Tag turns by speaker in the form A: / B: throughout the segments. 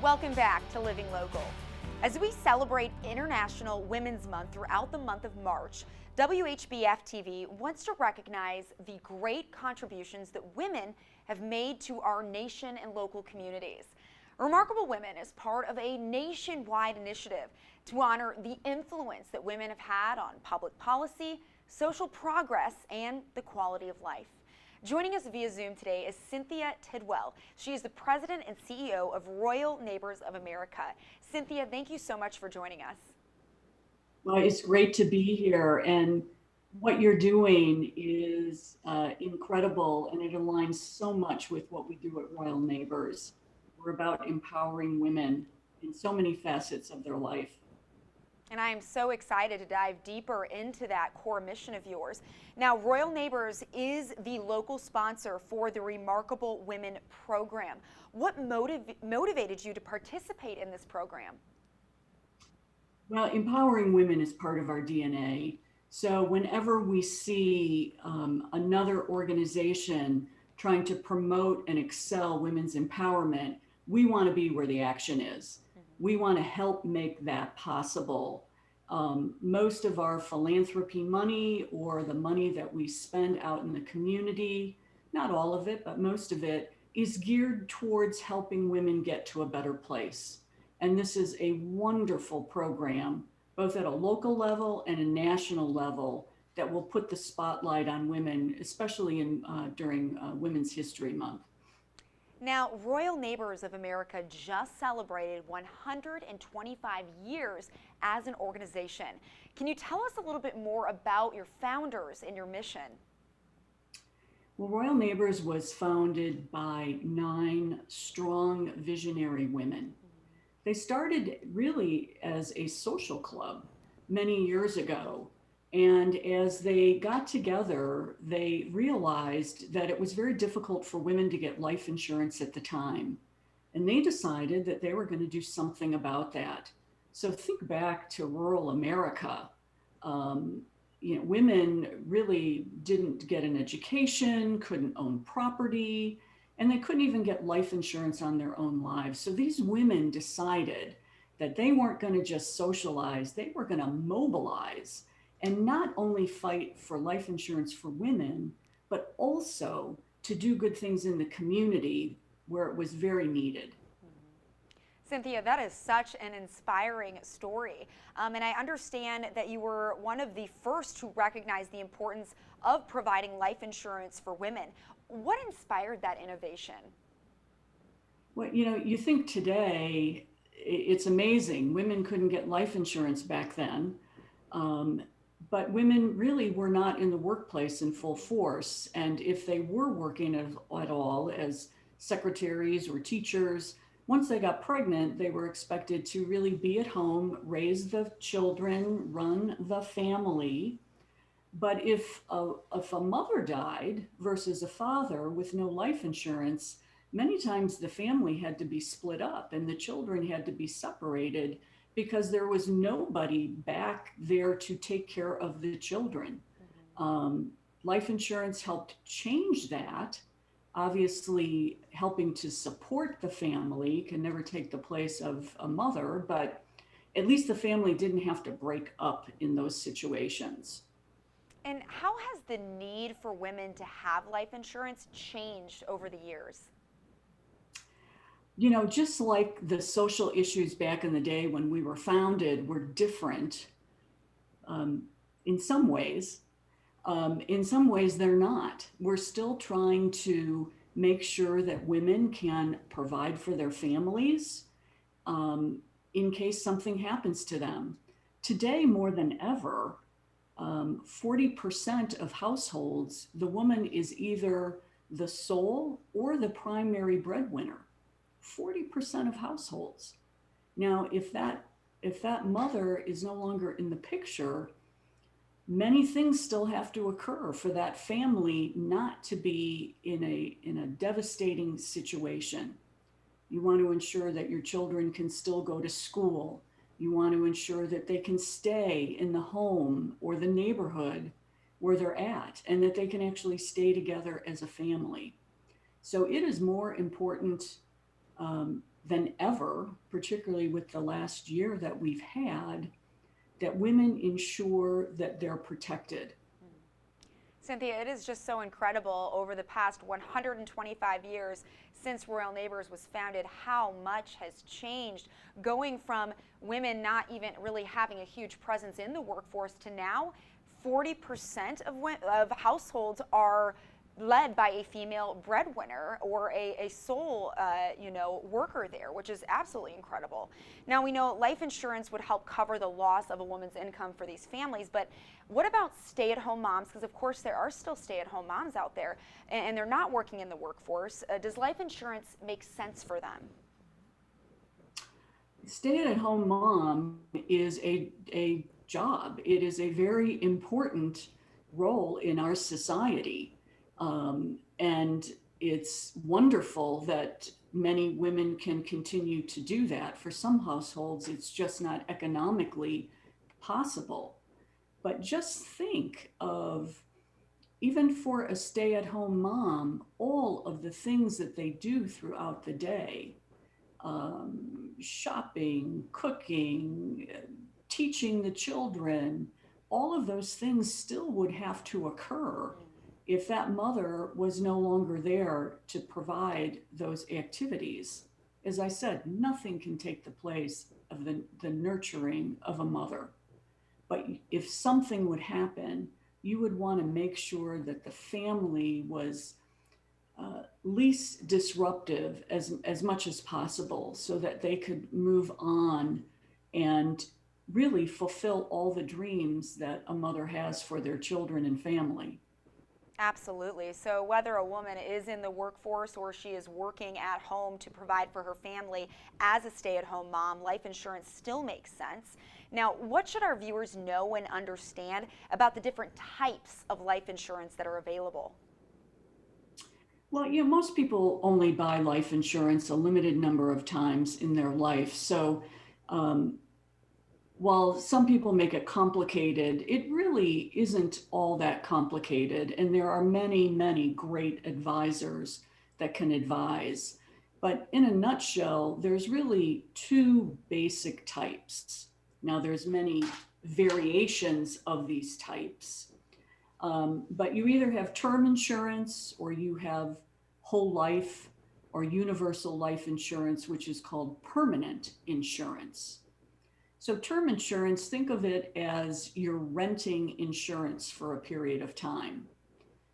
A: Welcome back to Living Local. As we celebrate International Women's Month throughout the month of March, WHBF TV wants to recognize the great contributions that women have made to our nation and local communities. Remarkable Women is part of a nationwide initiative to honor the influence that women have had on public policy, social progress, and the quality of life. Joining us via Zoom today is Cynthia Tidwell. She is the president and CEO of Royal Neighbors of America. Cynthia, thank you so much for joining us.
B: Well, it's great to be here, and what you're doing is incredible, and it aligns so much with what we do at Royal Neighbors. We're about empowering women in so many facets of their life.
A: And I am so excited to dive deeper into that core mission of yours. Now, Royal Neighbors is the local sponsor for the Remarkable Women program. What motivated you to participate in this program?
B: Well, empowering women is part of our DNA. So whenever we see another organization trying to promote and excel women's empowerment, we want to be where the action is. We want to help make that possible. Most of our philanthropy money, or the money that we spend out in the community, not all of it, but most of it, is geared towards helping women get to a better place. And this is a wonderful program, both at a local level and a national level, that will put the spotlight on women, especially during Women's History Month.
A: Now, Royal Neighbors of America just celebrated 125 years as an organization. Can you tell us a little bit more about your founders and your mission?
B: Well, Royal Neighbors was founded by 9 strong visionary women. They started really as a social club many years ago. And as they got together, they realized that it was very difficult for women to get life insurance at the time. And they decided that they were going to do something about that. So think back to rural America. Women really didn't get an education, couldn't own property, and they couldn't even get life insurance on their own lives. So these women decided that they weren't going to just socialize, they were going to mobilize and not only fight for life insurance for women, but also to do good things in the community where it was very needed.
A: Cynthia, that is such an inspiring story. And I understand that you were one of the first to recognize the importance of providing life insurance for women. What inspired that innovation?
B: Well, you think today it's amazing. Women couldn't get life insurance back then. But women really were not in the workplace in full force. And if they were working at all as secretaries or teachers, once they got pregnant, they were expected to really be at home, raise the children, run the family. But if a mother died versus a father with no life insurance, many times the family had to be split up and the children had to be separated, because there was nobody back there to take care of the children. Life insurance helped change that. Obviously, helping to support the family can never take the place of a mother, but at least the family didn't have to break up in those situations.
A: And how has the need for women to have life insurance changed over the years?
B: Just like the social issues back in the day when we were founded were different in some ways. In some ways, they're not. We're still trying to make sure that women can provide for their families in case something happens to them. Today, more than ever, 40% of households, the woman is either the sole or the primary breadwinner. 40% of households. Now, if that mother is no longer in the picture, many things still have to occur for that family not to be in a devastating situation. You want to ensure that your children can still go to school. You want to ensure that they can stay in the home or the neighborhood where they're at, and that they can actually stay together as a family. So it is more important than ever, particularly with the last year that we've had, that women ensure that they're protected.
A: Cynthia, it is just so incredible over the past 125 years since Royal Neighbors was founded, how much has changed, going from women not even really having a huge presence in the workforce to now 40% of households are led by a female breadwinner or a sole worker there, which is absolutely incredible. Now, we know life insurance would help cover the loss of a woman's income for these families, but what about stay-at-home moms? Because of course there are still stay-at-home moms out there and they're not working in the workforce. Does life insurance make sense for them?
B: Stay-at-home mom is a job. It is a very important role in our society. And it's wonderful that many women can continue to do that. For some households, it's just not economically possible. But just think of, even for a stay-at-home mom, all of the things that they do throughout the day, shopping, cooking, teaching the children, all of those things still would have to occur if that mother was no longer there to provide those activities. As I said, nothing can take the place of the nurturing of a mother. But if something would happen, you would want to make sure that the family was least disruptive as much as possible so that they could move on and really fulfill all the dreams that a mother has for their children and family.
A: Absolutely. So whether a woman is in the workforce or she is working at home to provide for her family as a stay-at-home mom, life insurance still makes sense. Now, what should our viewers know and understand about the different types of life insurance that are available?
B: Well, most people only buy life insurance a limited number of times in their life. So um, while some people make it complicated, it really isn't all that complicated. And there are many, many great advisors that can advise. But in a nutshell, there's really two basic types. Now, there's many variations of these types. But you either have term insurance or you have whole life or universal life insurance, which is called permanent insurance. So term insurance, think of it as you're renting insurance for a period of time.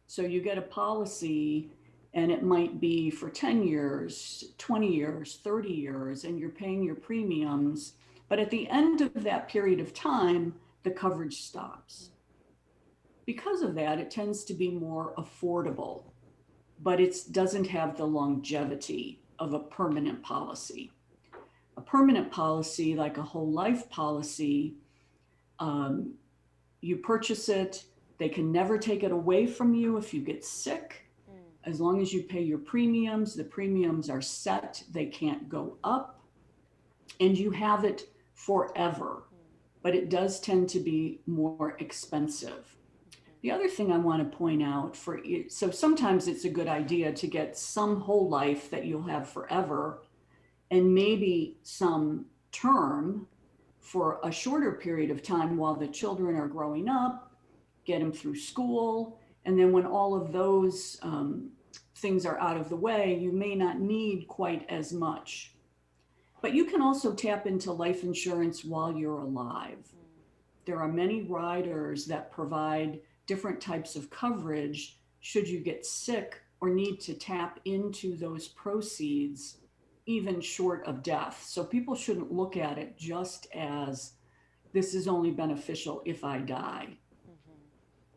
B: So you get a policy and it might be for 10 years, 20 years, 30 years, and you're paying your premiums. But at the end of that period of time, the coverage stops. Because of that, it tends to be more affordable, but it doesn't have the longevity of a permanent policy. A permanent policy, like a whole life policy, you purchase it, they can never take it away from you if you get sick. As long as you pay your premiums, the premiums are set, they can't go up, and you have it forever. But it does tend to be more expensive. The other thing I want to point out so sometimes it's a good idea to get some whole life that you'll have forever and maybe some term for a shorter period of time while the children are growing up, get them through school. And then when all of those things are out of the way, you may not need quite as much. But you can also tap into life insurance while you're alive. There are many riders that provide different types of coverage should you get sick or need to tap into those proceeds even short of death. So people shouldn't look at it just as this is only beneficial if I die.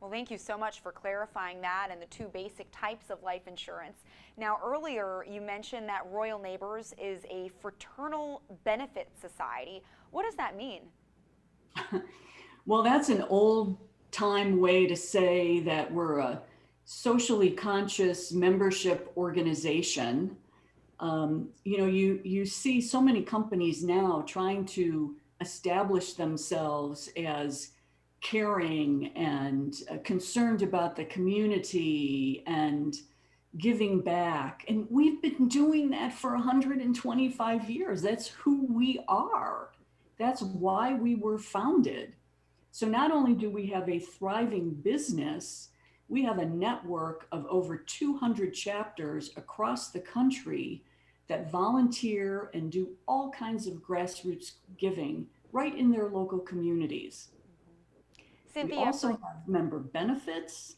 A: Well, thank you so much for clarifying that and the two basic types of life insurance. Now, earlier you mentioned that Royal Neighbors is a fraternal benefit society. What does that mean?
B: Well, that's an old time way to say that we're a socially conscious membership organization. You see so many companies now trying to establish themselves as caring and concerned about the community and giving back. And we've been doing that for 125 years. That's who we are. That's why we were founded. So not only do we have a thriving business, we have a network of over 200 chapters across the country that volunteer and do all kinds of grassroots giving right in their local communities. We
A: Cynthia,
B: also have member benefits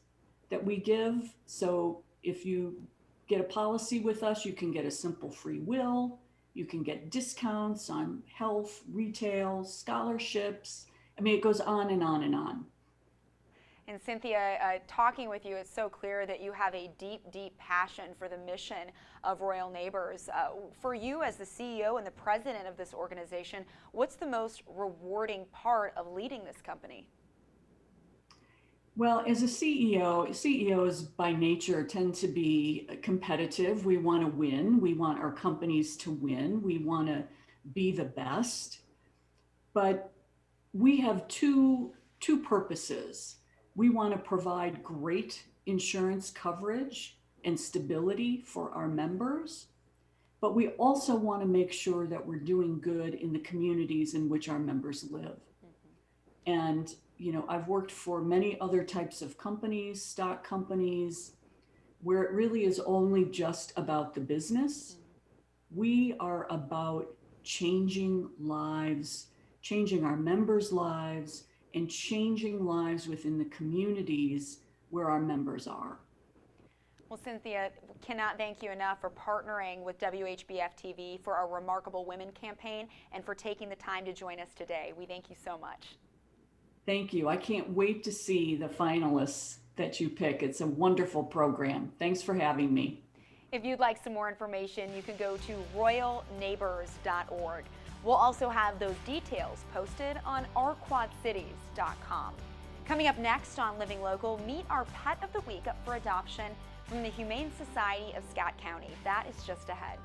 B: that we give. So if you get a policy with us, you can get a simple free will, you can get discounts on health, retail, scholarships. I mean, it goes on and on and on.
A: And Cynthia, talking with you, it's so clear that you have a deep, deep passion for the mission of Royal Neighbors. For you as the CEO and the president of this organization, what's the most rewarding part of leading this company?
B: Well, as a CEO, CEOs by nature tend to be competitive. We want to win. We want our companies to win. We want to be the best. But we have two purposes. We want to provide great insurance coverage and stability for our members, but we also want to make sure that we're doing good in the communities in which our members live. And I've worked for many other types of companies, stock companies, where it really is only just about the business. We are about changing lives, changing our members' lives, and changing lives within the communities where our members are.
A: Well, Cynthia, cannot thank you enough for partnering with WHBF TV for our Remarkable Women campaign and for taking the time to join us today. We thank you so much.
B: Thank you. I can't wait to see the finalists that you pick. It's a wonderful program. Thanks for having me.
A: If you'd like some more information, you can go to royalneighbors.org. We'll also have those details posted on ourquadcities.com. Coming up next on Living Local, meet our Pet of the Week up for adoption from the Humane Society of Scott County. That is just ahead.